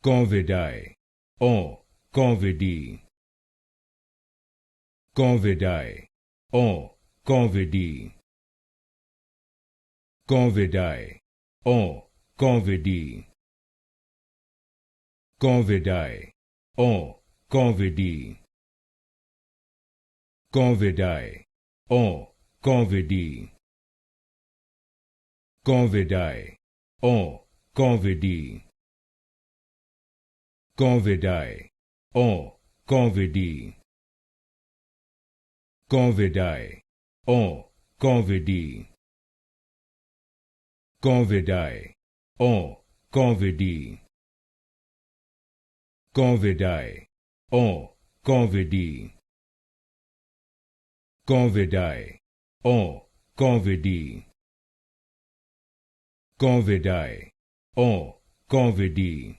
Corvidae, or Corvidae. Corvidae, or Corvidae. Corvidae, or Corvidae. Corvidae, or Corvidae. Corvidae, or Corvidae. Corvidae, or Corvidae. Corvidae, or Corvidae. Corvidae, or Corvidae. Corvidae, or Corvidae. Corvidae, or Corvidae. Corvidae, or Corvidae. Corvidae, or Corvidae.